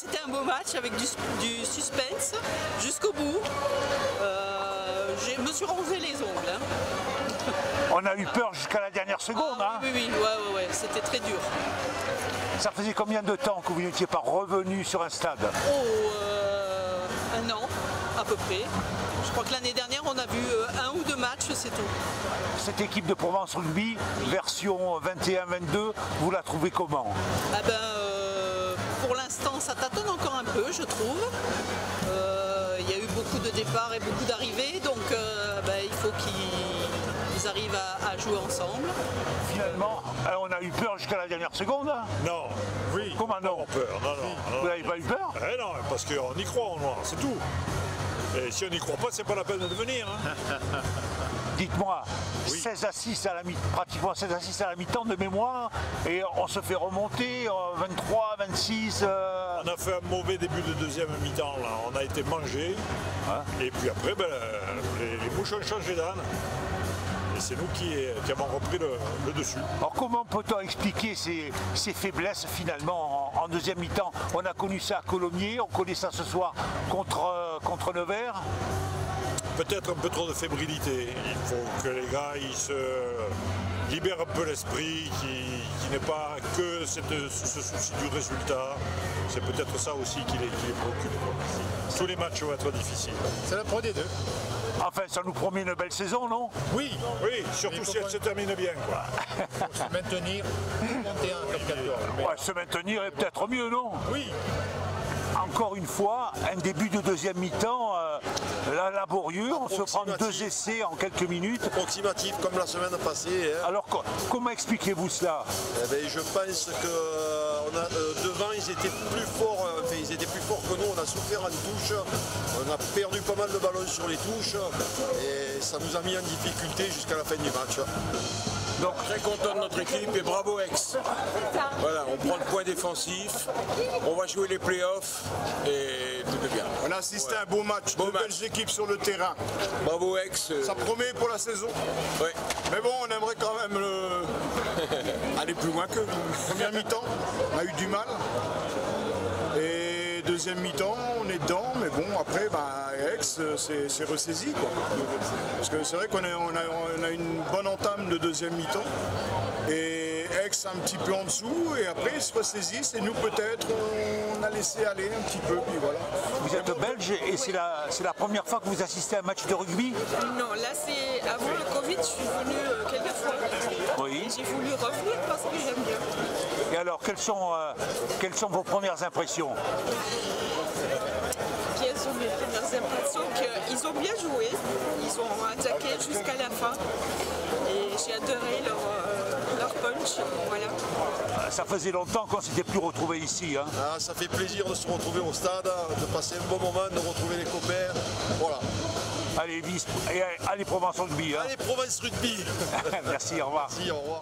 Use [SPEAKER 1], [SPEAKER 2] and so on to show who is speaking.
[SPEAKER 1] c'était un beau match avec du suspense jusqu'au bout. Je me suis rongé les ongles. Hein.
[SPEAKER 2] On a eu peur jusqu'à la dernière seconde.
[SPEAKER 1] Ah, oui, ouais, c'était très dur.
[SPEAKER 2] Ça faisait combien de temps que vous n'étiez pas revenu sur un stade?
[SPEAKER 1] Un an à peu près. Je crois que l'année dernière on a vu un ou deux matchs, c'est tout.
[SPEAKER 2] Cette équipe de Provence Rugby, version 21-22, vous la trouvez comment?
[SPEAKER 1] Pour l'instant ça tâtonne encore un peu, je trouve. Il y a eu beaucoup de départs et beaucoup d'arrivées, donc il faut qu'ils arrivent à jouer ensemble.
[SPEAKER 2] Finalement, on a eu peur jusqu'à la dernière seconde. Hein?
[SPEAKER 3] Non, oui.
[SPEAKER 2] Comment non?
[SPEAKER 3] Peur, non.
[SPEAKER 2] Vous n'avez pas eu peur?
[SPEAKER 3] Non, parce qu'on y croit en noir, c'est tout. Et si on n'y croit pas, c'est pas la peine de venir. Hein.
[SPEAKER 2] Dites-moi, oui. 16-6 à la pratiquement 16-6 à la mi-temps de mémoire, et on se fait remonter 23-26.
[SPEAKER 3] On a fait un mauvais début de deuxième mi-temps, là. On a été mangé. Hein? Et puis après, les mouches ont changé d'âne. Et c'est nous qui avons repris le dessus.
[SPEAKER 2] Alors comment peut-on expliquer ces faiblesses finalement en deuxième mi-temps? On a connu ça à Colomiers, on connaît ça ce soir contre Nevers.
[SPEAKER 3] Peut-être un peu trop de fébrilité. Il faut que les gars ils se libèrent un peu l'esprit, qui n'est pas que ce souci du résultat. C'est peut-être ça aussi qui les préoccupe. Tous les matchs vont être difficiles.
[SPEAKER 4] C'est la Pro D2.
[SPEAKER 2] Enfin, ça nous promet une belle saison, non?
[SPEAKER 3] Oui, surtout si elle se termine bien.
[SPEAKER 4] Pour se maintenir, monter en top 14.
[SPEAKER 2] Ouais, se maintenir est peut-être mieux, non?
[SPEAKER 4] Oui.
[SPEAKER 2] Encore une fois, un début de deuxième mi-temps laborieux, on se prend 2 essais en quelques minutes.
[SPEAKER 5] Approximatif comme la semaine passée. Hein.
[SPEAKER 2] Alors comment expliquez-vous cela?
[SPEAKER 5] Je pense que devant ils étaient plus forts, ils étaient plus forts que nous, on a souffert en touche, on a perdu pas mal de ballons sur les touches et ça nous a mis en difficulté jusqu'à la fin du match.
[SPEAKER 6] Donc très content de notre équipe et bravo Aix. Voilà, on prend le point défensif, on va jouer les playoffs et tout est bien.
[SPEAKER 7] On a assisté à un beau match, de belles équipes sur le terrain.
[SPEAKER 6] Bravo Aix.
[SPEAKER 7] Ça promet pour la saison.
[SPEAKER 6] Oui.
[SPEAKER 7] Mais bon, on aimerait quand même aller plus loin que première mi-temps. On a eu du mal. Et deuxième mi-temps, on est dedans, mais bon, après, Aix, c'est ressaisi, quoi. Parce que c'est vrai qu'on a une bonne entame de deuxième mi-temps, et Aix un petit peu en dessous, et après, ils se ressaisissent, et nous, peut-être, on a laissé aller un petit peu, puis voilà.
[SPEAKER 2] Vous êtes belge, et c'est la première fois que vous assistez à un match de rugby?
[SPEAKER 1] Non, là, c'est avant le Covid, je suis venue quelques fois.
[SPEAKER 2] Oui.
[SPEAKER 1] J'ai voulu revenir parce que j'aime bien.
[SPEAKER 2] Et alors, quelles sont vos premières impressions?
[SPEAKER 1] Quelles sont mes premières impressions? Qu'ils ont bien joué, ils ont attaqué jusqu'à la fin et j'ai adoré leur punch. Voilà.
[SPEAKER 2] Ça faisait longtemps qu'on ne s'était plus retrouvés ici. Hein.
[SPEAKER 5] Ah, ça fait plaisir de se retrouver au stade, de passer un bon moment, de retrouver les copains. Voilà.
[SPEAKER 2] Allez, allez Provence Rugby. Hein.
[SPEAKER 5] Allez Provence Rugby.
[SPEAKER 2] Merci, au revoir.
[SPEAKER 5] Merci, au revoir.